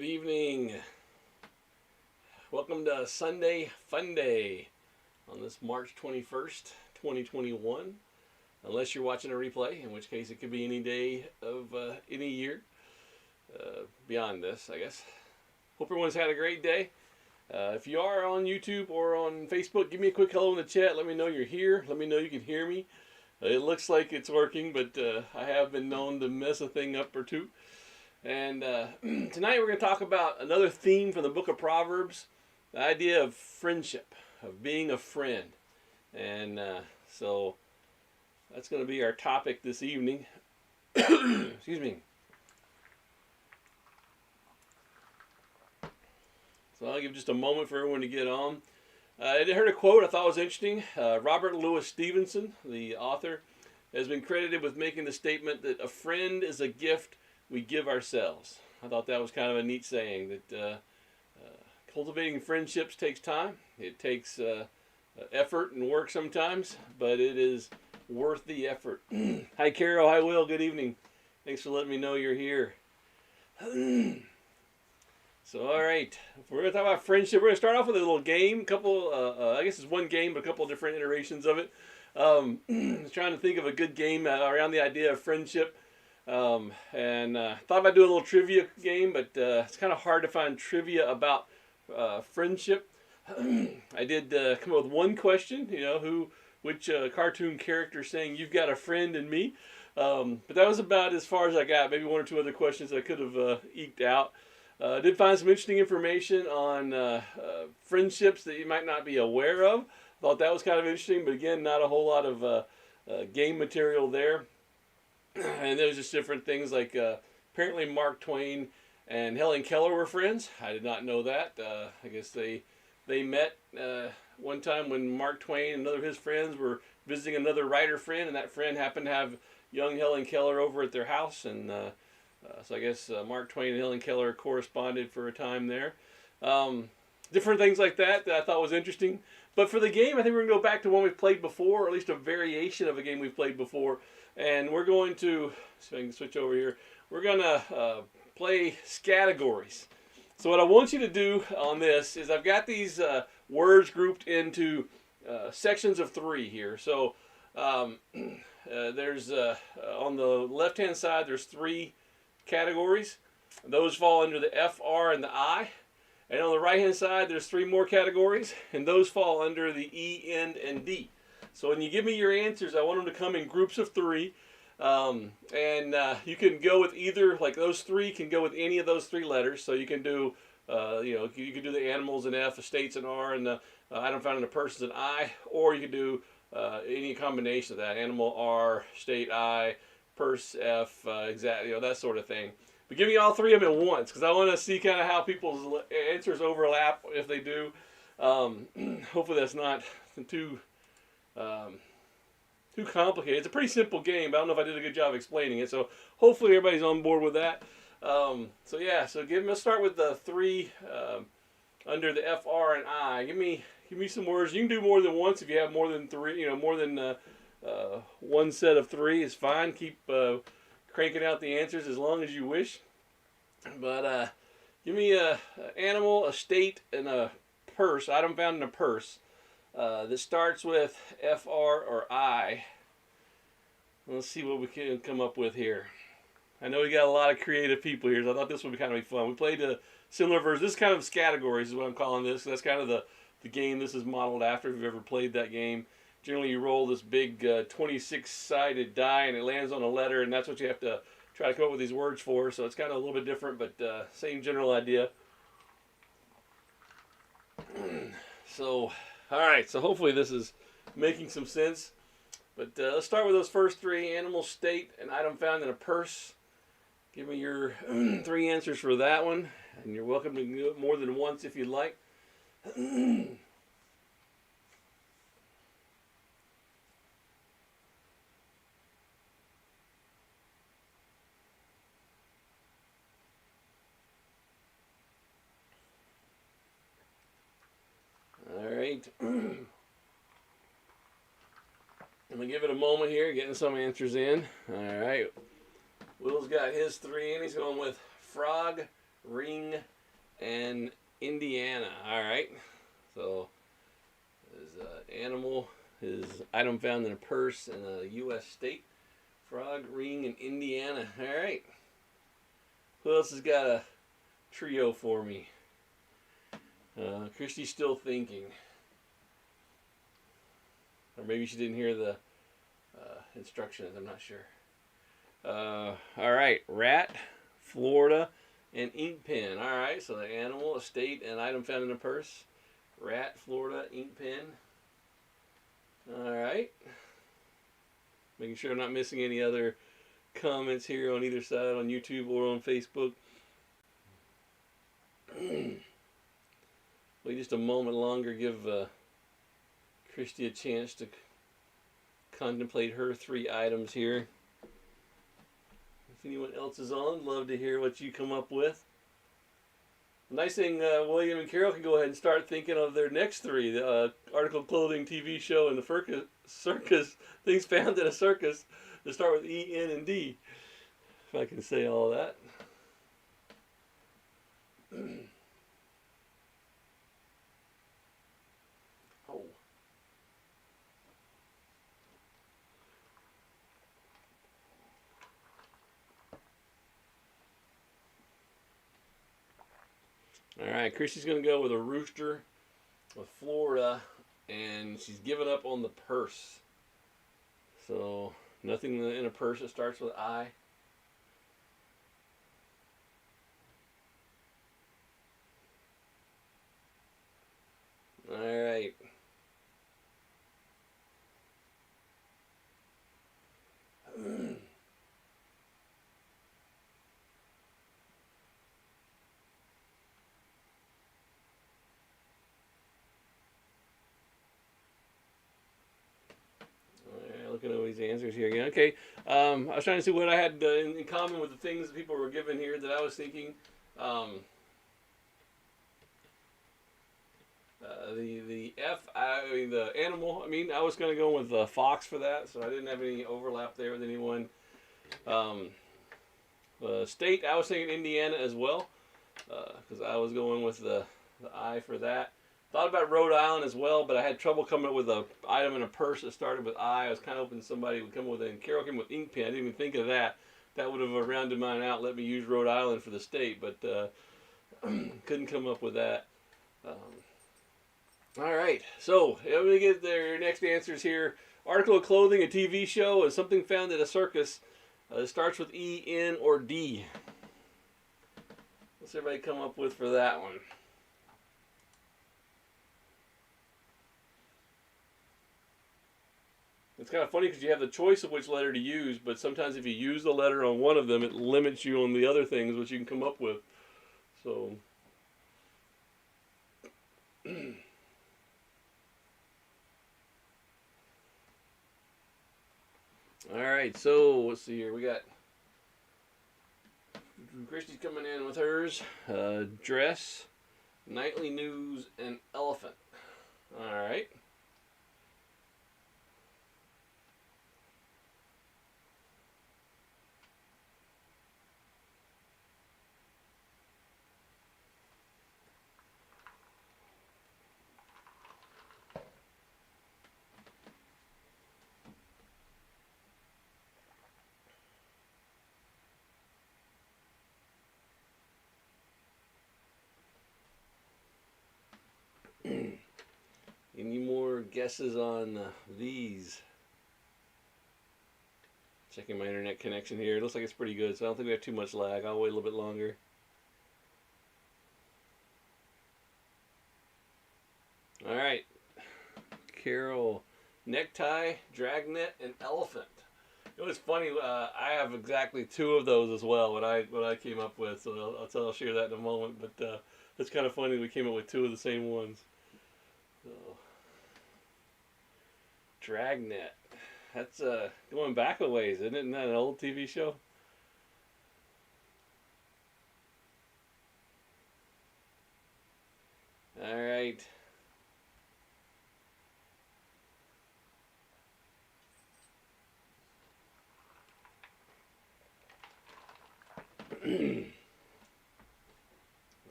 Good evening. Welcome to Sunday Funday on this March 21st, 2021. Unless you're watching a replay, in which case it could be any day of any year beyond this, I guess. Hope everyone's had a great day. If you are on YouTube or on Facebook, give me a quick hello in the chat. Let me know you're here. Let me know you can hear me. It looks like it's working, but I have been known to mess a thing up or two. And tonight we're going to talk about another theme from the book of Proverbs, the idea of friendship, of being a friend. And so that's going to be our topic this evening. Excuse me. So I'll give just a moment for everyone to get on. I heard a quote I thought was interesting. Robert Louis Stevenson, the author, has been credited with making the statement that a friend is a gift we give ourselves. I thought that was kind of a neat saying, that cultivating friendships takes time. It takes effort and work sometimes, but it is worth the effort. Hi Carol, hi Will, good evening. Thanks for letting me know you're here. So all right, if we're going to talk about friendship, we're going to start off with a little game. I guess it's one game, but a couple of different iterations of it. I was trying to think of a good game around the idea of friendship. Thought about doing a little trivia game, but it's kind of hard to find trivia about friendship. I did come up with one question, which cartoon character saying "You've got a friend in me," but that was about as far as I got. Maybe one or two other questions I could have eked out. I did find some interesting information on friendships that you might not be aware of. Thought that was kind of interesting, but again, not a whole lot of game material there. And there was just different things like apparently Mark Twain and Helen Keller were friends. I did not know that. I guess they met one time when Mark Twain and another of his friends were visiting another writer friend, and that friend happened to have young Helen Keller over at their house. And so I guess Mark Twain and Helen Keller corresponded for a time there. Different things like that I thought was interesting. But for the game, I think we're going to go back to one we've played before, or at least a variation of a game we've played before. And we're going to, so I can switch over here, we're going to play categories. So what I want you to do on this is I've got these words grouped into sections of 3 here. So there's, on the left-hand side, there's 3 categories. Those fall under the F, R, and the I. And on the right-hand side, there's 3 more categories, and those fall under the E, N, and D. So when you give me your answers, I want them to come in groups of 3. You can go with either, like those 3 can go with any of those 3 letters. So you can do, you can do the animals in F, estates in R, and the item found in a person in I. Or you can do any combination of that, animal R, state I, purse F, exactly, that sort of thing. But give me all 3 of them at once, because I want to see kind of how people's answers overlap, if they do. Hopefully that's not too complicated. It's a pretty simple game, but I don't know if I did a good job explaining it. So hopefully everybody's on board with that. So let's start with the 3 under the F, R, and I. Give me some words. You can do more than once if you have more than 3. More than one set of 3 is fine. Keep cranking out the answers as long as you wish. But give me a animal, a state, and a purse. Item found in a purse. That starts with F, R, or I. Let's see what we can come up with here. I know we got a lot of creative people here, so I thought this would be kind of fun. We played a similar version. This is kind of categories is what I'm calling this. That's kind of the game this is modeled after, if you've ever played that game. Generally, you roll this big 26-sided die, and it lands on a letter, and that's what you have to try to come up with these words for. So it's kind of a little bit different, but same general idea. So, all right. So hopefully this is making some sense. But let's start with those first 3: animal, state, and item found in a purse. Give me your 3 answers for that one, and you're welcome to do it more than once if you'd like. I'm going to give it a moment here, getting some answers in. All right. Will's got his 3 in. He's going with frog, ring, and Indiana. All right. So his animal, his item found in a purse in a U.S. state. Frog, ring, and Indiana. All right. Who else has got a trio for me? Christy's still thinking. Or maybe she didn't hear the instructions. I'm not sure. All right. Rat, Florida, and ink pen. All right. So the animal, a state, and item found in a purse. Rat, Florida, ink pen. All right. Making sure I'm not missing any other comments here on either side, on YouTube or on Facebook. Wait just a moment longer, give Christy a chance to contemplate her 3 items here. If anyone else is on, love to hear what you come up with. Nice thing, William and Carol can go ahead and start thinking of their next 3. The article, clothing, TV show, and the circus. Things found in a circus. To start with E, N, and D. If I can say all that. Oh. All right, Christy's going to go with a rooster with Florida, and she's given up on the purse. So, nothing in a purse that starts with I. All right. Looking over these answers here again. Okay, I was trying to see what I had in common with the things that people were given here that I was thinking. The the animal. I mean, I was going to go with fox for that, so I didn't have any overlap there with anyone. State, I was thinking Indiana as well, because I was going with the I for that. Thought about Rhode Island as well, but I had trouble coming up with an item in a purse that started with I. I was kind of hoping somebody would come with it. And Carol came with ink pen. I didn't even think of that. That would have rounded mine out, let me use Rhode Island for the state, but couldn't come up with that. All right, so I'm going to get their next answers here. Article of clothing, a TV show, and something found at a circus. It starts with E, N, or D. What's everybody come up with for that one? It's kind of funny because you have the choice of which letter to use, but sometimes if you use the letter on one of them, it limits you on the other things which you can come up with. So, all right. So let's see here. We got Christy's coming in with hers. Dress, nightly news, and elephant. All right. Any more guesses on these? Checking my internet connection here. It looks like it's pretty good, so I don't think we have too much lag. I'll wait a little bit longer. All right. Carol, necktie, dragnet, and elephant. It was funny. I have exactly 2 of those as well. What I came up with. So I'll share that in a moment. But it's kind of funny we came up with 2 of the same ones. So, dragnet. That's going back a ways, isn't it? Isn't that an old TV show? All right.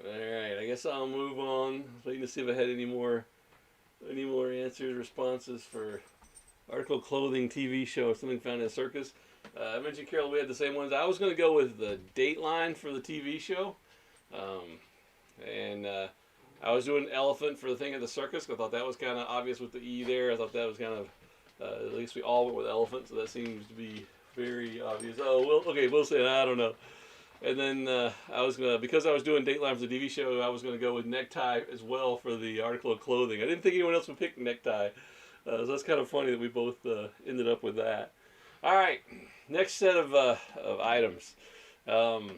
All right, I guess I'll move on. Waiting to see if I had any more answers, responses for article, clothing, TV show, or something found in a circus. I mentioned, Carol, we had the same ones. I was going to go with the Dateline for the TV show. And I was doing elephant for the thing at the circus. I thought that was kind of obvious with the E there. I thought that was kind of, at least we all went with elephant, so that seems to be very obvious. Oh, we'll say I don't know. And then I was gonna, because I was doing Dateline for the TV show, I was gonna go with necktie as well for the article of clothing. I didn't think anyone else would pick necktie, so that's kind of funny that we both ended up with that. All right, next set of items, and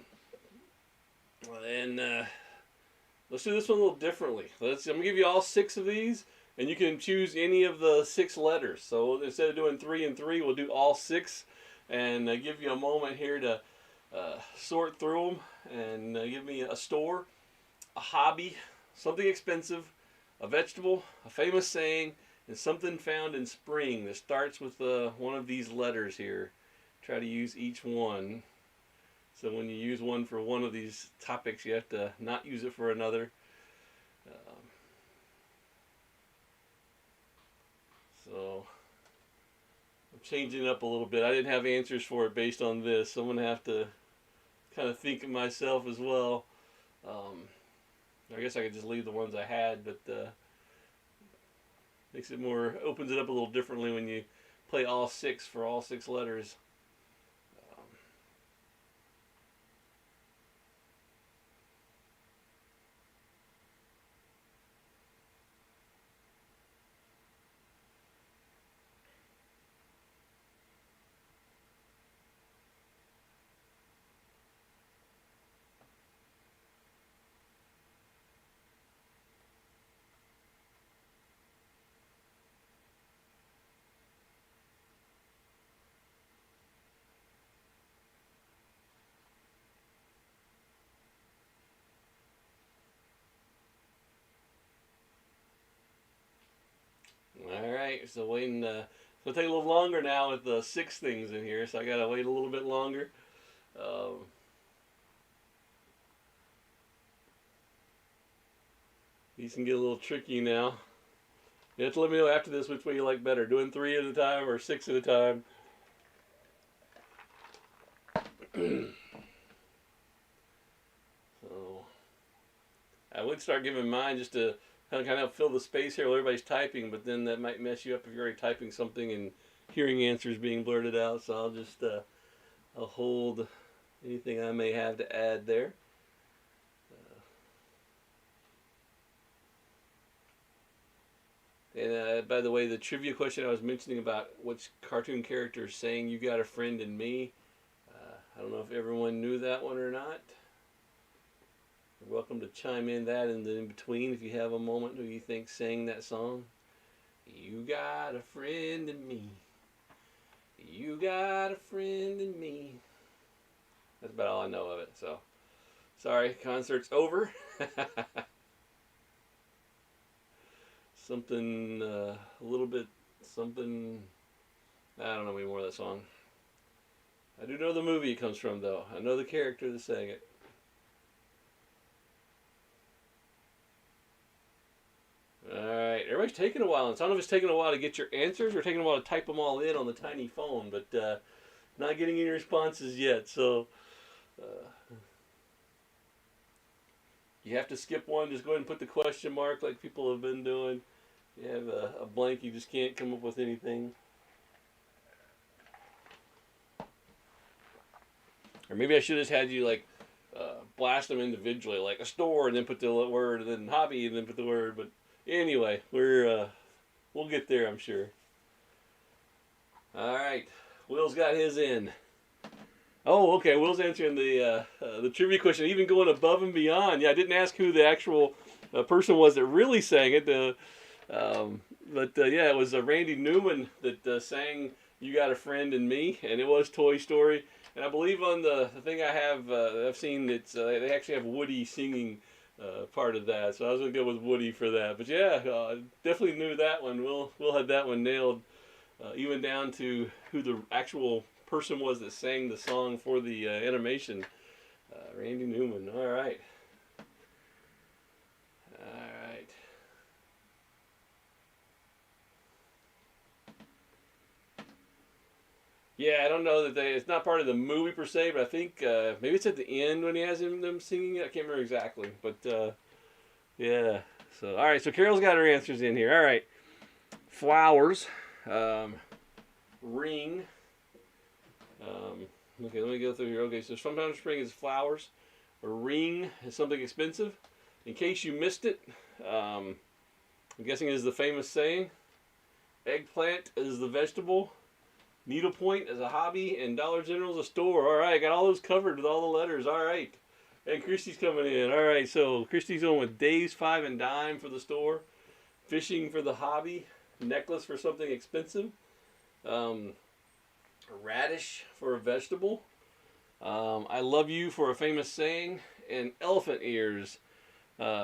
let's do this one a little differently. I'm gonna give you all 6 of these, and you can choose any of the 6 letters. So instead of doing 3 and 3, we'll do all 6, and give you a moment here to sort through them and give me a store, a hobby, something expensive, a vegetable, a famous saying, and something found in spring that starts with one of these letters here. Try to use each one. So when you use one for one of these topics, you have to not use it for another. So I'm changing it up a little bit. I didn't have answers for it based on this, so I'm going to have to kind of think of myself as well. I guess I could just leave the ones I had, but makes it more, opens it up a little differently when you play all 6 for all 6 letters. Alright, so waiting, it'll take a little longer now with the 6 things in here, so I gotta wait a little bit longer. These can get a little tricky now. You have to let me know after this which way you like better, doing 3 at a time or 6 at a time. So I would start giving mine just to kind of fill the space here while everybody's typing, but then that might mess you up if you're already typing something and hearing answers being blurted out. So I'll just I'll hold anything I may have to add there. And by the way, the trivia question I was mentioning about which cartoon character is saying "You Got a Friend in Me," I don't know if everyone knew that one or not. You're welcome to chime in that and then in between if you have a moment who you think sang that song. You got a friend in me. You got a friend in me. That's about all I know of it. So, sorry, concert's over. Something, a little bit, something, I don't know any more of that song. I do know the movie it comes from, though. I know the character that sang it. Alright, everybody's taking a while. I don't know if it's taking a while to get your answers or taking a while to type them all in on the tiny phone, but not getting any responses yet, so you have to skip one. Just go ahead and put the question mark like people have been doing. You have a blank, you just can't come up with anything. Or maybe I should have just had you like blast them individually, like a store, and then put the word, and then hobby, and then put the word. But anyway, we'll get there, I'm sure. All right, Will's got his in. Oh, okay. Will's answering the trivia question, even going above and beyond. Yeah, I didn't ask who the actual person was that really sang it, but yeah, it was Randy Newman that sang "You Got a Friend in Me," and it was Toy Story. And I believe on the thing I have, I've seen it's they actually have Woody singing part of that. So I was gonna go with Woody for that. But yeah, definitely knew that one. Will had that one nailed, even down to who the actual person was that sang the song for the animation. Randy Newman. All right. Yeah, I don't know that it's not part of the movie per se, but I think maybe it's at the end when he has them singing it. I can't remember exactly, but yeah. So all right, so Carol's got her answers in here. All right, flowers, um, ring. Okay, let me go through here. Okay, so sometimes spring is flowers. A ring is something expensive. In case you missed it, I'm guessing it is the famous saying. Eggplant is the vegetable. Needlepoint is a hobby, and Dollar General is a store. All right, got all those covered with all the letters. All right. And Christy's coming in. All right, so Christy's going with Dave's Five and Dime for the store, fishing for the hobby, necklace for something expensive, um, a radish for a vegetable, I love you for a famous saying, and elephant ears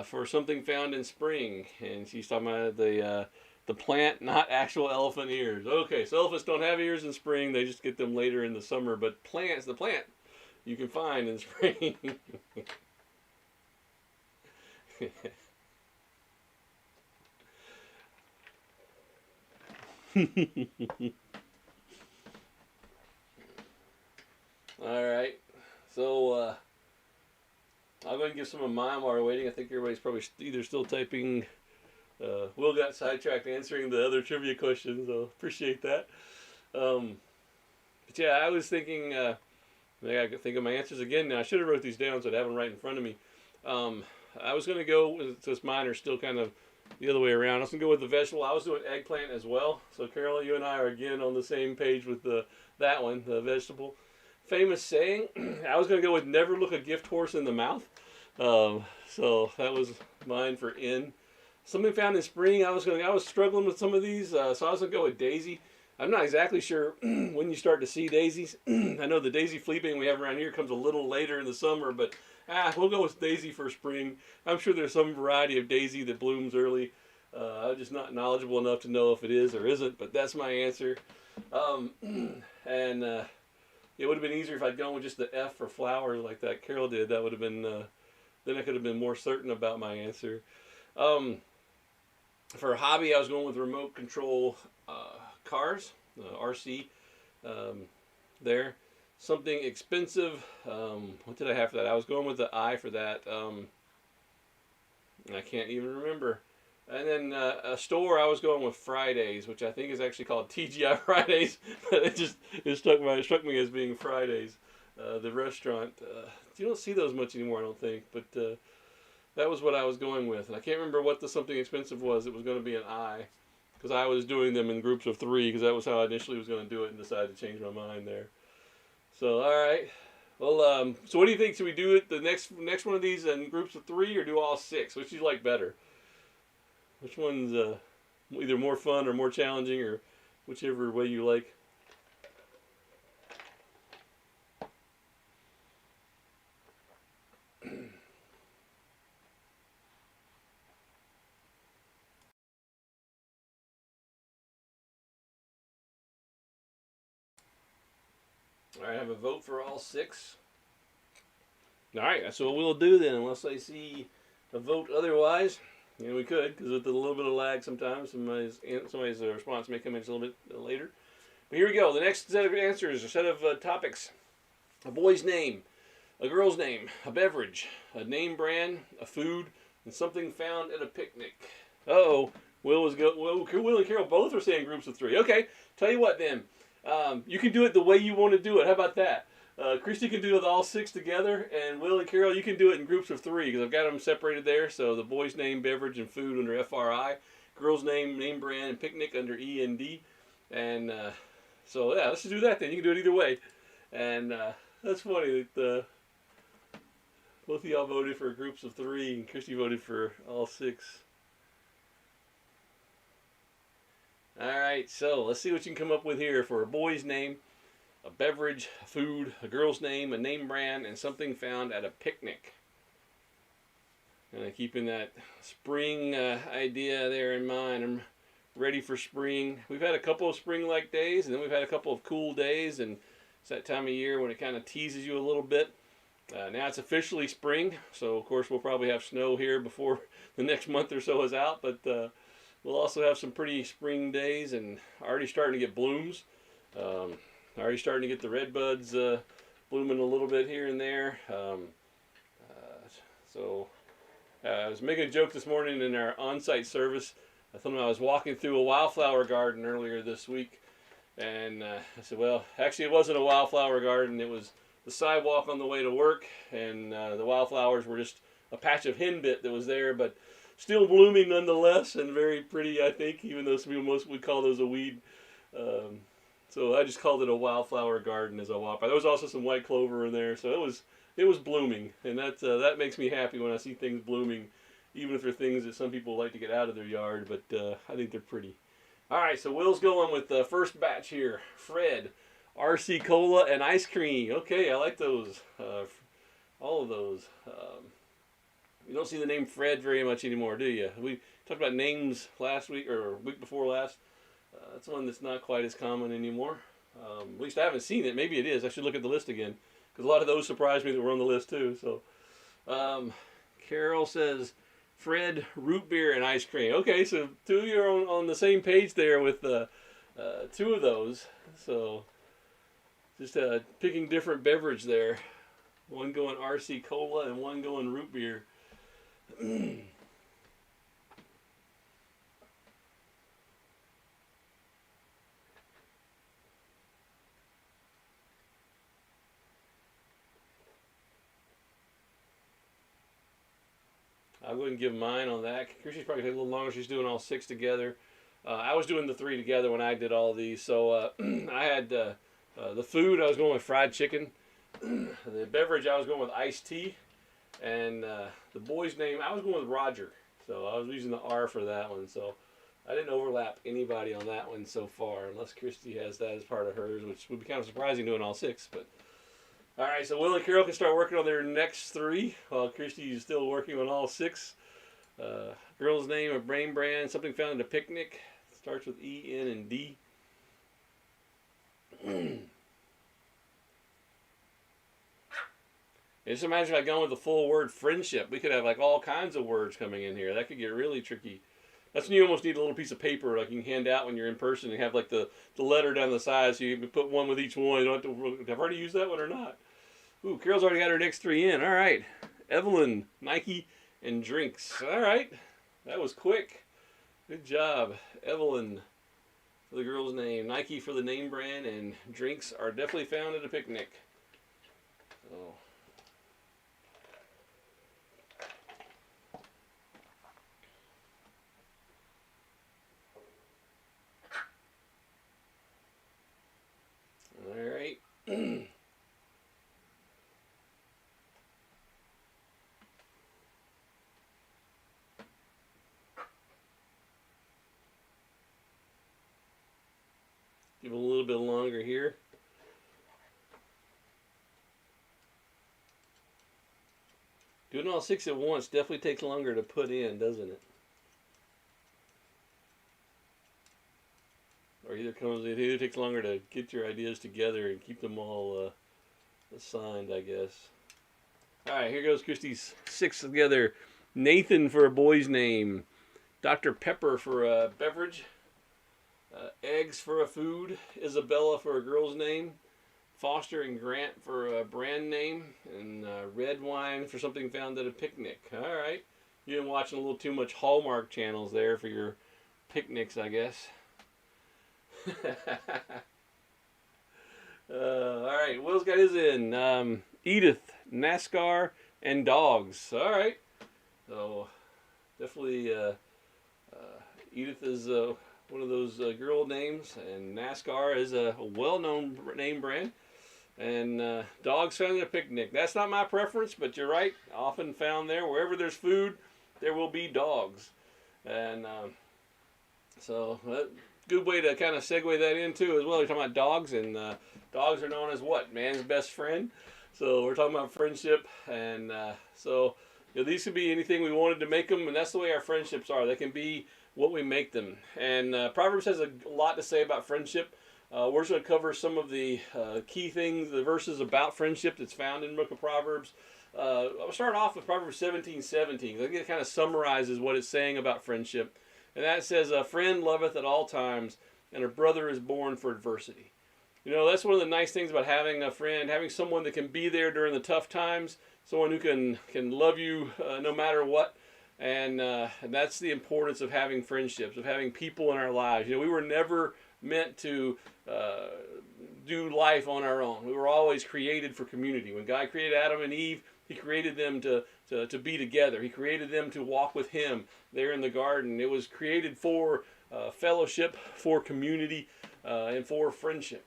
for something found in spring. And she's talking about the plant, not actual elephant ears. Okay, so elephants don't have ears in spring; they just get them later in the summer. But plants, the plant, you can find in spring. All right, so I'll go ahead and give some of mine while we're waiting. I think everybody's probably either still typing. Will got sidetracked answering the other trivia questions. So appreciate that. Um, but yeah, I was thinking. I got to think of my answers again now. I should have wrote these down so I'd have them right in front of me. Um, I was going to go, since mine are still kind of the other way around, I was going to go with the vegetable. I was doing eggplant as well. So, Carol, you and I are again on the same page with that one, the vegetable. Famous saying, I was going to go with never look a gift horse in the mouth. So, that was mine for N. Something found in spring, I was struggling with some of these, so I was going to go with daisy. I'm not exactly sure when you start to see daisies. I know the daisy fleeping we have around here comes a little later in the summer, but we'll go with daisy for spring. I'm sure there's some variety of daisy that blooms early. I'm just not knowledgeable enough to know if it is or isn't, but that's my answer. Um, and it would have been easier if I'd gone with just the F for flowers like that Carol did. That would have been, then I could have been more certain about my answer. Um, for a hobby, I was going with remote control cars, RC. Um, there, something expensive. What did I have for that? I was going with the I for that. I can't even remember. And then a store, I was going with Fridays, which I think is actually called TGI Fridays, but it struck me as being Fridays. The restaurant, you don't see those much anymore, I don't think, but that was what I was going with. And I can't remember what the something expensive was. It was going to be an I, because I was doing them in groups of 3, because that was how I initially was going to do it, and decided to change my mind there. So, all right. Well, so what do you think? Should we do it the next one of these in groups of 3, or do all 6? Which do you like better? Which one's either more fun or more challenging, or whichever way you like? All right, I have a vote for all 6. All right, that's what we'll do then, unless I see a vote otherwise. Yeah, we could, because with a little bit of lag sometimes, somebody's response may come in just a little bit later. But here we go. The next set of answers, a set of topics. A boy's name, a girl's name, a beverage, a name brand, a food, and something found at a picnic. Uh-oh. Will and Carol both are saying groups of 3. Okay, tell you what then. You can do it the way you want to do it. How about that? Christy can do it all 6 together, and Will and Carol, you can do it in groups of 3 because I've got them separated there. So the boy's name, beverage, and food under FRI, girl's name brand, and picnic under END, and so yeah, let's just do that then. You can do it either way, and that's funny that both of y'all voted for groups of 3, and Christy voted for all 6. All right, so let's see what you can come up with here for a boy's name, a beverage, food, a girl's name, a name brand, and something found at a picnic. And keeping that spring idea there in mind. I'm ready for spring. We've had a couple of spring-like days, and then we've had a couple of cool days, and it's that time of year when it kind of teases you a little bit. Now it's officially spring, so of course we'll probably have snow here before the next month or so is out, but we'll also have some pretty spring days and already starting to get blooms. already starting to get the red buds blooming a little bit here and there. So I was making a joke this morning in our on-site service. I told them I was walking through a wildflower garden earlier this week, and I said, well, actually it wasn't a wildflower garden. It was the sidewalk on the way to work, and the wildflowers were just a patch of henbit that was there, but still blooming nonetheless, and very pretty, I think, even though some people most would call those a weed. So I just called it a wildflower garden as I walked by. There was also some white clover in there, so it was blooming, and that makes me happy when I see things blooming, even if they're things that some people like to get out of their yard, but I think they're pretty. All right, so Will's going with the first batch here. Fred, RC Cola and ice cream. Okay, I like those. All of those. You don't see the name Fred very much anymore, do you? We talked about names last week or week before last. That's one that's not quite as common anymore. At least I haven't seen it. Maybe it is. I should look at the list again, because a lot of those surprised me that were on the list too. So, Carol says Fred, root beer, and ice cream. Okay, so two of you are on the same page there with two of those. So just picking different beverage there. One going RC Cola and one going root beer. I'll go ahead and give mine on that. Chrissy's probably take a little longer. She's doing all six together. I was doing the three together when I did all these. So I had the food. I was going with fried chicken. The beverage, I was going with iced tea. And the boy's name, I was going with Roger. So I was using the R for that one. So I didn't overlap anybody on that one so far, unless Christy has that as part of hers, which would be kind of surprising doing all six. But all right, so Will and Carol can start working on their next three, while Christy is still working on all six. Girl's name, a brain brand, something found at a picnic. Starts with E, N, and D. Just imagine if I'd gone with the full word friendship. We could have like all kinds of words coming in here. That could get really tricky. That's when you almost need a little piece of paper like you can hand out when you're in person and have like the letter down the side, so you can put one with each one. You don't have to, I've already used that one or not. Ooh, Carol's already got her next three in. All right. Evelyn, Nike, and drinks. All right. That was quick. Good job. Evelyn for the girl's name. Nike for the name brand, and drinks are definitely found at a picnic. So. All right. Give it a little bit longer here. Doing all six at once definitely takes longer to put in, doesn't it? Or it either takes longer to get your ideas together and keep them all assigned, I guess. All right, here goes Christy's six together. Nathan for a boy's name. Dr. Pepper for a beverage. Eggs for a food. Isabella for a girl's name. Foster and Grant for a brand name. And red wine for something found at a picnic. All right. You've been watching a little too much Hallmark channels there for your picnics, I guess. All right, Will's got his in. Edith, NASCAR, and dogs. All right, so definitely Edith is one of those girl names, and NASCAR is a well-known name brand. And dogs found at a picnic. That's not my preference, but you're right. Often found there. Wherever there's food, there will be dogs. And so good way to kind of segue that into as well. You're talking about dogs, and dogs are known as what? Man's best friend. So we're talking about friendship, and so these could be anything we wanted to make them, and that's the way our friendships are. They can be what we make them. And Proverbs has a lot to say about friendship. We're just going to cover some of the key things, the verses about friendship that's found in the book of Proverbs. I'll start off with Proverbs 17:17. I think it kind of summarizes what it's saying about friendship. And that says, a friend loveth at all times, and a brother is born for adversity. That's one of the nice things about having a friend, having someone that can be there during the tough times, someone who can love you no matter what. And that's the importance of having friendships, of having people in our lives. We were never meant to uh, do life on our own. We were always created for community. When God created Adam and Eve, He created them to be together. He created them to walk with Him there in the garden. It was created for fellowship, for community, and for friendship.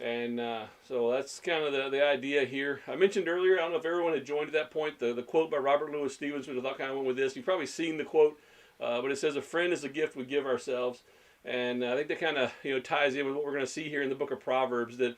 And so that's kind of the idea here. I mentioned earlier, I don't know if everyone had joined at that point, the quote by Robert Louis Stevens, which I thought kind of went with this. You've probably seen the quote, but it says, "A friend is a gift we give ourselves." And I think that kind of ties in with what we're going to see here in the book of Proverbs, that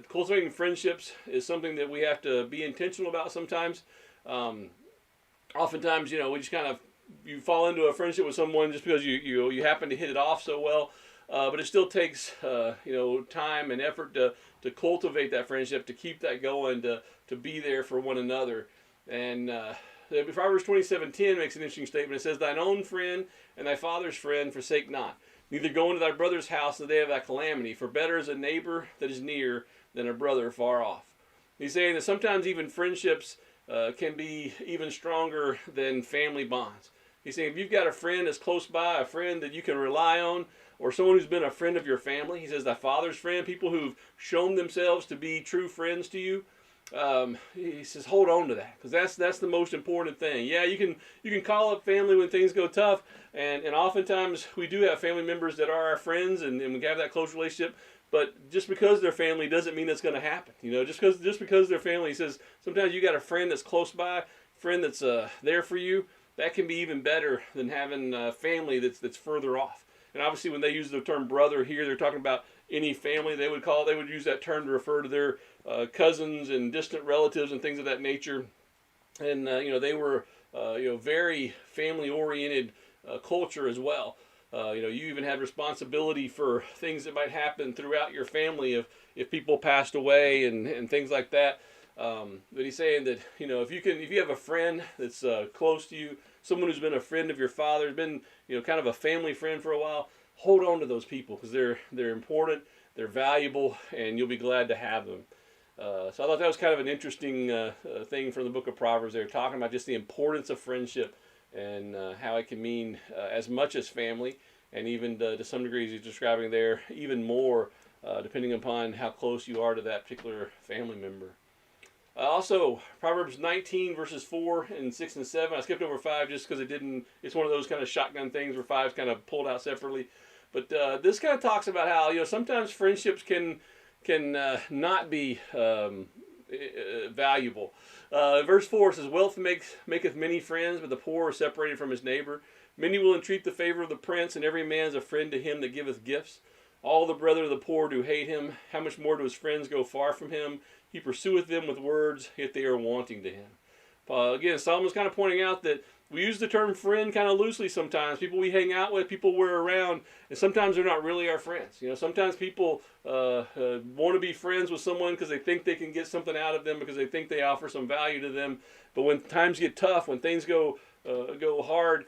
cultivating friendships is something that we have to be intentional about sometimes. Oftentimes, we just kind of, you fall into a friendship with someone just because you happen to hit it off so well. But it still takes time and effort to cultivate that friendship, to keep that going, to be there for one another. And Proverbs 27:10 makes an interesting statement. It says, "Thine own friend and thy father's friend forsake not. Neither go into thy brother's house in the day of thy calamity. For better is a neighbor that is near than a brother far off." He's saying that sometimes even friendships can be even stronger than family bonds. He's saying if you've got a friend that's close by, a friend that you can rely on, or someone who's been a friend of your family, he says thy father's friend, people who've shown themselves to be true friends to you, he says hold on to that, because that's the most important thing. Yeah, you can call up family when things go tough, and oftentimes we do have family members that are our friends, and we have that close relationship. But just because they're family doesn't mean it's going to happen. Just because they're family, he says sometimes you got a friend that's close by, friend that's there for you. That can be even better than having family that's further off. And obviously, when they use the term brother here, they're talking about any family they would use that term to refer to their cousins and distant relatives and things of that nature. And they were very family oriented culture as well. You even had responsibility for things that might happen throughout your family if people passed away and things like that. But he's saying that if you have a friend that's close to you, someone who's been a friend of your father, been kind of a family friend for a while, hold on to those people, because they're important, they're valuable, and you'll be glad to have them. So I thought that was kind of an interesting thing from the book of Proverbs. They're talking about just the importance of friendship and how it can mean as much as family, and even to some degrees he's describing there even more depending upon how close you are to that particular family member. Also, Proverbs 19 verses 4 and 6 and 7. I skipped over 5 just because it's one of those kind of shotgun things where 5's kind of pulled out separately. But this kind of talks about how sometimes friendships can not be valuable. Verse 4 says, "Wealth maketh many friends, but the poor are separated from his neighbor. Many will entreat the favor of the prince, and every man is a friend to him that giveth gifts. All the brethren of the poor do hate him. How much more do his friends go far from him? He pursueth them with words, yet they are wanting to him." Again, Solomon's kind of pointing out that we use the term friend kind of loosely sometimes. People we hang out with, people we're around, and sometimes they're not really our friends. Sometimes people want to be friends with someone because they think they can get something out of them, because they think they offer some value to them. But when times get tough, when things go hard,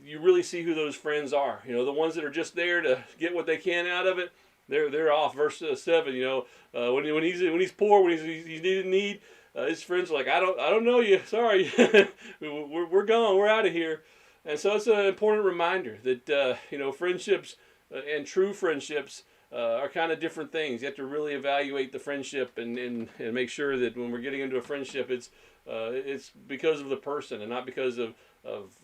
you really see who those friends are. The ones that are just there to get what they can out of it, they're off. Verse 7. When he's poor, when he's in need, his friends are like, I don't know you. Sorry, we're gone. We're out of here. And so it's an important reminder that friendships and true friendships are kind of different things. You have to really evaluate the friendship and make sure that when we're getting into a friendship, it's because of the person and not because of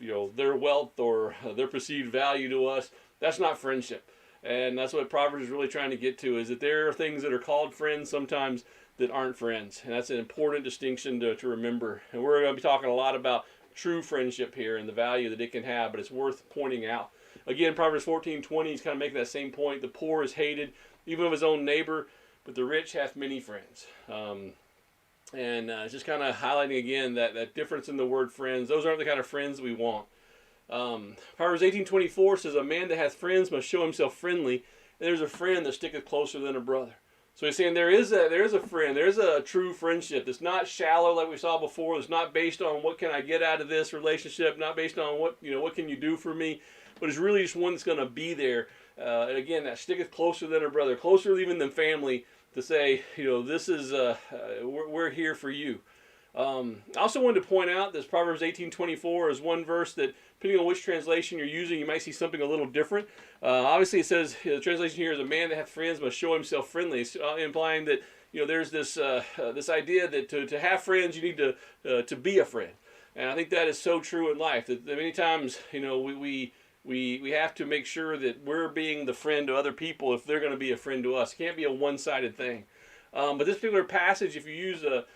their wealth or their perceived value to us. That's not friendship. And that's what Proverbs is really trying to get to, is that there are things that are called friends sometimes that aren't friends. And that's an important distinction to remember. And we're going to be talking a lot about true friendship here and the value that it can have, but it's worth pointing out. Again, Proverbs 14:20 is kind of making that same point. The poor is hated, even of his own neighbor, but the rich hath many friends. It's just kind of highlighting again that difference in the word friends. Those aren't the kind of friends that we want. Proverbs 18:24 says, "A man that hath friends must show himself friendly, and there's a friend that sticketh closer than a brother." So he's saying there is a friend, there's a true friendship that's not shallow like we saw before. It's not based on what can I get out of this relationship, not based on what can you do for me, but it's really just one that's going to be there. And again, that sticketh closer than a brother, closer even than family, to say, this is we're here for you. I also wanted to point out that Proverbs 18:24 is one verse that, depending on which translation you're using, you might see something a little different. Obviously, it says, the translation here is, a man that hath friends must show himself friendly, implying that there's this idea that to have friends, you need to be a friend. And I think that is so true in life, that many times, we have to make sure that we're being the friend to other people if they're going to be a friend to us. It can't be a one-sided thing. But this particular passage, if you use the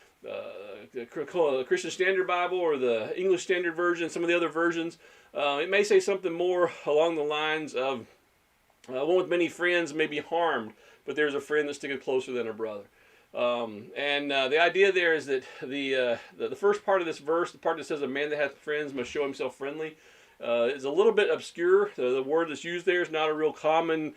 Christian Standard Bible or the English Standard Version, some of the other versions, it may say something more along the lines of, one with many friends may be harmed, but there's a friend that sticketh closer than a brother. The idea there is that the first part of this verse, the part that says, a man that hath friends must show himself friendly, is a little bit obscure. The word that's used there is not a real common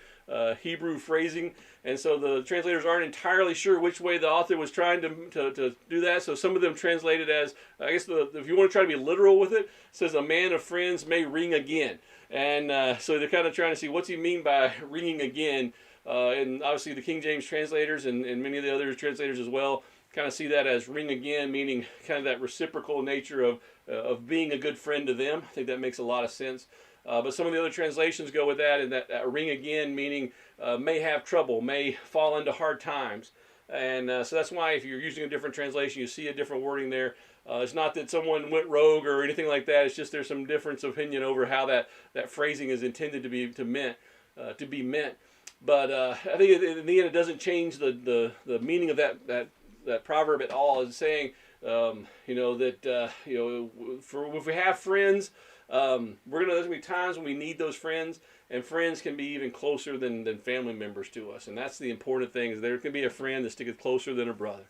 Hebrew phrasing, and so the translators aren't entirely sure which way the author was trying to do that. So some of them translate it as, I guess if you want to try to be literal with it, says, a man of friends may ring again. And so they're kind of trying to see, what's he mean by ringing again? And obviously the King James translators and many of the other translators as well kind of see that as ring again, meaning kind of that reciprocal nature of being a good friend to them. I think that makes a lot of sense. But some of the other translations go with that, and that ring again meaning may have trouble, may fall into hard times. And so that's why if you're using a different translation, you see a different wording there. It's not that someone went rogue or anything like that. It's just there's some difference of opinion over how that phrasing is intended to be meant. But I think in the end, it doesn't change the meaning of that proverb at all. It's saying, that if we have friends, there's gonna be times when we need those friends, and friends can be even closer than family members to us. And that's the important thing, is there can be a friend that sticketh closer than a brother.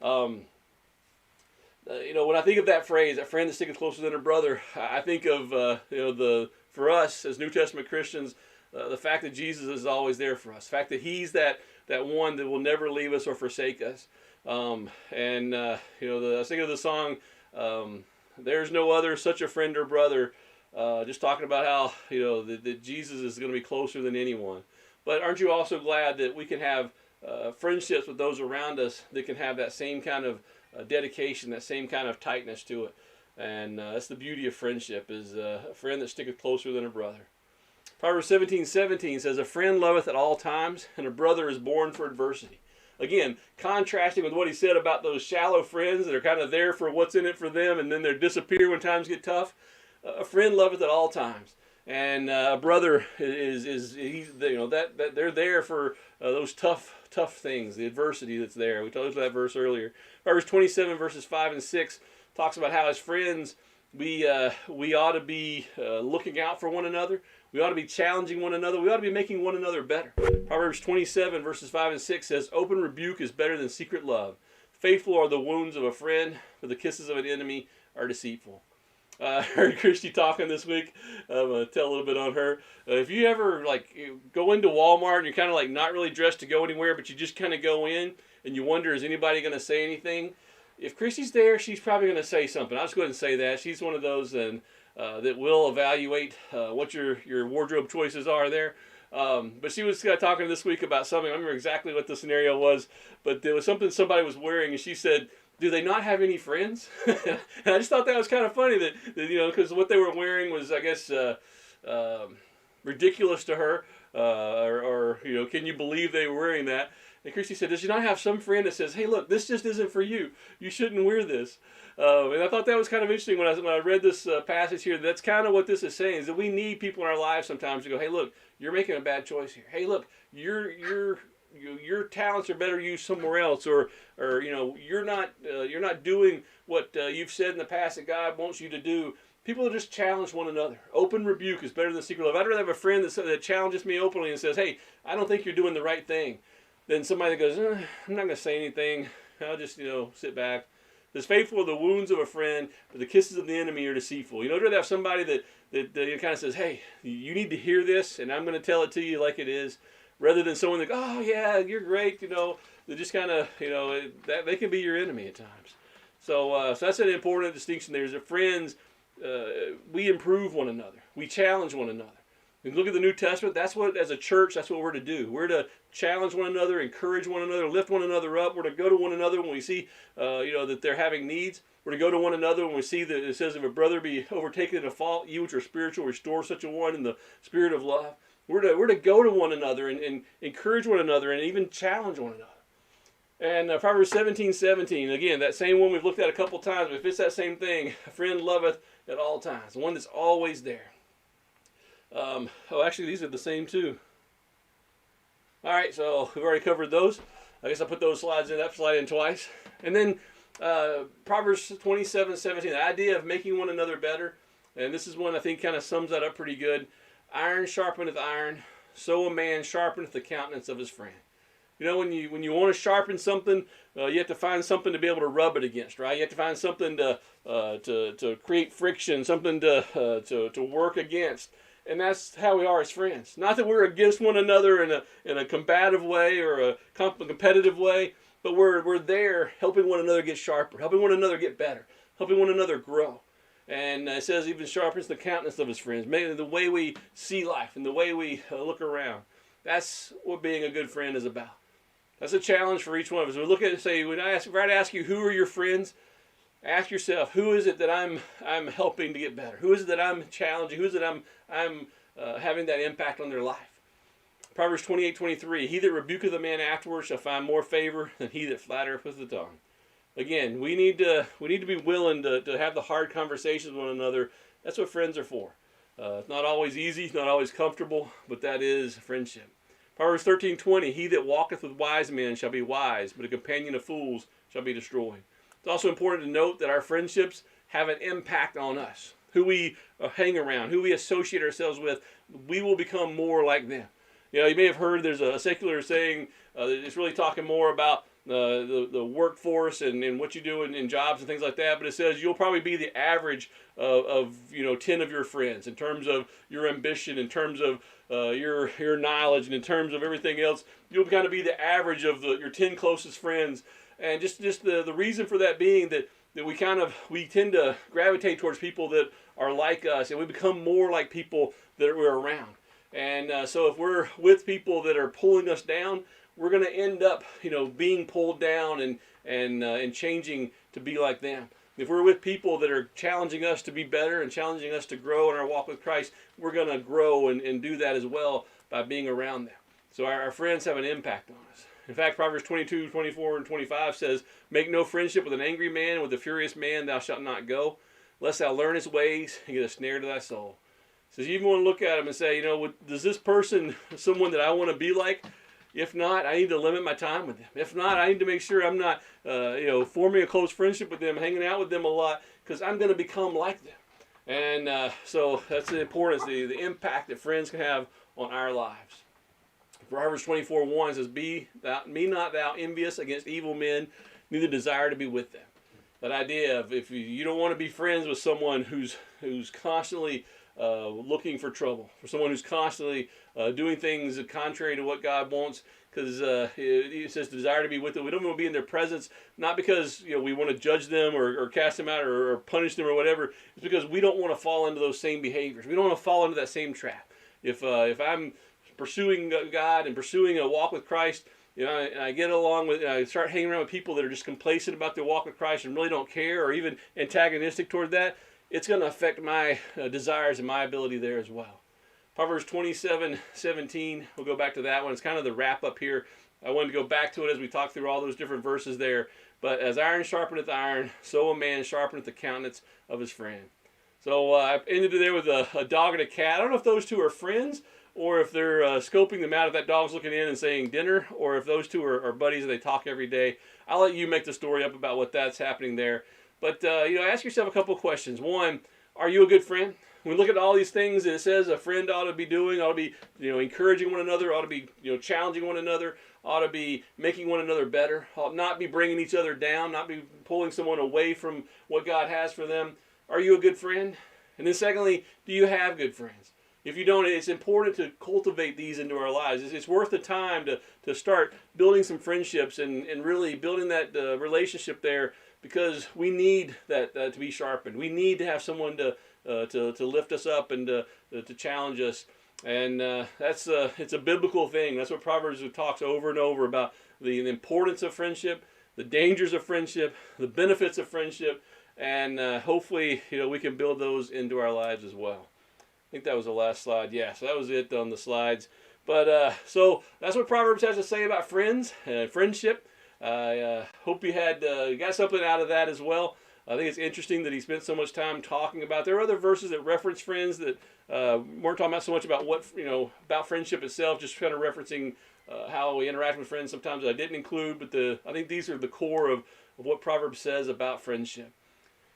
When I think of that phrase, a friend that sticketh closer than a brother, I think of for us as New Testament Christians, the fact that Jesus is always there for us, the fact that He's that one that will never leave us or forsake us. I was thinking of the song, "There's no other such a friend or brother," just talking about how that Jesus is going to be closer than anyone. But aren't you also glad that we can have friendships with those around us that can have that same kind of dedication, that same kind of tightness to it? And that's the beauty of friendship, is a friend that sticketh closer than a brother. Proverbs 17:17 says, "A friend loveth at all times, and a brother is born for adversity." Again, contrasting with what he said about those shallow friends that are kind of there for what's in it for them, and then they disappear when times get tough. A friend loveth at all times, and a brother he's that they're there for those tough things, the adversity that's there. We talked about that verse earlier. Proverbs 27 verses 5 and 6 talks about how as friends we ought to be looking out for one another. We ought to be challenging one another. We ought to be making one another better. Proverbs 27 verses 5 and 6 says, "Open rebuke is better than secret love. Faithful are the wounds of a friend, but the kisses of an enemy are deceitful." I heard Christy talking this week. I'm going to tell a little bit on her. If you ever go into Walmart and you're kind of not really dressed to go anywhere, but you just kind of go in and you wonder, is anybody going to say anything? If Christy's there, she's probably going to say something. I'll just go ahead and say that. She's one of those that will evaluate what your wardrobe choices are there. But she was talking this week about something. I don't remember exactly what the scenario was, but there was something somebody was wearing, and she said, "Do they not have any friends?" And I just thought that was kind of funny that because what they were wearing was, I guess, ridiculous to her, or can you believe they were wearing that? And Christy said, "Does she not have some friend that says, 'Hey, look, this just isn't for you. You shouldn't wear this'?" And I thought that was kind of interesting when I read this passage here. That's kind of what this is saying, is that we need people in our lives sometimes to go, "Hey, look, you're making a bad choice here. Hey, look, your talents are better used somewhere else, or you're not doing what you've said in the past that God wants you to do." People just challenge one another. Open rebuke is better than secret love. I'd rather have a friend that challenges me openly and says, "Hey, I don't think you're doing the right thing," than somebody that goes, "I'm not going to say anything. I'll just sit back." As faithful are the wounds of a friend, but the kisses of the enemy are deceitful. I'd rather have somebody that kind of says, "Hey, you need to hear this, and I'm going to tell it to you like it is," rather than someone that, "Oh yeah, you're great," they just kind of, that they can be your enemy at times. So that's an important distinction there, is that friends, we improve one another. We challenge one another. And look at the New Testament. That's what, as a church, that's what we're to do. We're to challenge one another, encourage one another, lift one another up. We're to go to one another when we see, that they're having needs. We're to go to one another when we see that it says, if a brother be overtaken in a fault, you which are spiritual, restore such a one in the spirit of love. We're to go to one another and encourage one another and even challenge one another. And Proverbs 17:17, again, that same one we've looked at a couple times, but if it's that same thing, a friend loveth at all times, the one that's always there. Actually, these are the same too. All right, so we've already covered those. I guess I put those slides in, that slide in twice. And then Proverbs 27:17, the idea of making one another better. And this is one I think kind of sums that up pretty good. Iron sharpeneth iron, so a man sharpeneth the countenance of his friend. You know, when you want to sharpen something, you have to find something to be able to rub it against, right? You have to find something to create friction, something to work against. And that's how we are as friends. Not that we're against one another in a combative way or a competitive way, but we're there helping one another get sharper, helping one another get better, helping one another grow. And it says even sharpens the countenance of his friends, making the way we see life and the way we look around. That's what being a good friend is about. That's a challenge for each one of us. We look at it and say, when I ask you, who are your friends? Ask yourself, who is it that I'm helping to get better? Who is it that I'm challenging? Who is it I'm having that impact on their life? Proverbs 28:23, he that rebuketh a man afterwards shall find more favor than he that flattereth with the tongue. Again, we need to be willing to have the hard conversations with one another. That's what friends are for. It's not always easy, it's not always comfortable, but that is friendship. Proverbs 13:20, he that walketh with wise men shall be wise, but a companion of fools shall be destroyed. It's also important to note that our friendships have an impact on us. Who we hang around, who we associate ourselves with, we will become more like them. You know, you may have heard there's a secular saying it's really talking more about the workforce and what you do in jobs and things like that, but it says you'll probably be the average of 10 of your friends in terms of your ambition, in terms of your knowledge, and in terms of everything else. You'll kind of be the average of your 10 closest friends. And just the reason for that being that we tend to gravitate towards people that are like us, and we become more like people that we're around. And so if we're with people that are pulling us down, we're going to end up being pulled down and changing to be like them. If we're with people that are challenging us to be better and challenging us to grow in our walk with Christ, we're going to grow and do that as well by being around them. So our friends have an impact on us. In fact, Proverbs 22:24 and 25 says, make no friendship with an angry man, and with a furious man thou shalt not go, lest thou learn his ways and get a snare to thy soul. So you even want to look at him and say, does this person someone that I want to be like? If not, I need to limit my time with them. If not, I need to make sure I'm not, forming a close friendship with them, hanging out with them a lot, because I'm going to become like them. And so that's the importance, the impact that friends can have on our lives. Proverbs 24:1 says, be not thou envious against evil men, neither desire to be with them. That idea of if you don't want to be friends with someone who's constantly looking for trouble, for someone who's constantly doing things contrary to what God wants, because it says desire to be with them. We don't want to be in their presence, not because we want to judge them or cast them out or punish them or whatever. It's because we don't want to fall into those same behaviors. We don't want to fall into that same trap. If I'm pursuing God and pursuing a walk with Christ, and I get along with, I start hanging around with people that are just complacent about their walk with Christ and really don't care or even antagonistic toward that, it's going to affect my desires and my ability there as well. Proverbs 27:17, we'll go back to that one. It's kind of the wrap up here. I wanted to go back to it as we talk through all those different verses there. But as iron sharpeneth iron, so a man sharpeneth the countenance of his friend. So I ended it there with a dog and a cat. I don't know if those two are friends, or if they're scoping them out, if that dog's looking in and saying dinner, or if those two are buddies and they talk every day. I'll let you make the story up about what that's happening there. But, ask yourself a couple of questions. One, are you a good friend? When we look at all these things that it says a friend ought to be doing, ought to be, encouraging one another, ought to be, challenging one another, ought to be making one another better, ought not be bringing each other down, not be pulling someone away from what God has for them. Are you a good friend? And then secondly, do you have good friends? If you don't, it's important to cultivate these into our lives. It's worth the time to start building some friendships and really building that relationship there, because we need that to be sharpened. We need to have someone to lift us up and to challenge us. And that's it's a biblical thing. That's what Proverbs talks over and over about the importance of friendship, the dangers of friendship, the benefits of friendship, and hopefully we can build those into our lives as well. I think that was the last slide. Yeah, so that was it on the slides. But so that's what Proverbs has to say about friends and friendship. I hope you got something out of that as well. I think it's interesting that he spent so much time talking about. There are other verses that reference friends that weren't talking about so much about what about friendship itself, just kind of referencing how we interact with friends. Sometimes I didn't include, but I think these are the core of what Proverbs says about friendship.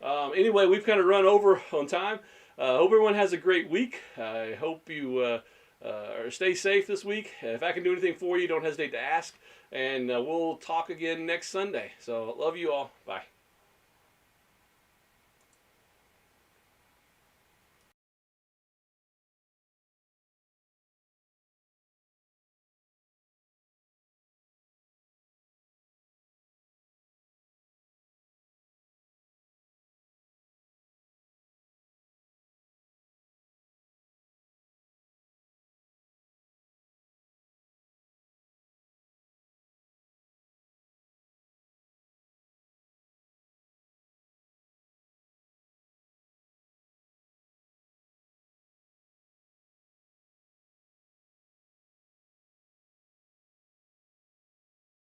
Anyway, we've kind of run over on time. Hope everyone has a great week. I hope you stay safe this week. If I can do anything for you, don't hesitate to ask. And we'll talk again next Sunday. So love you all. Bye.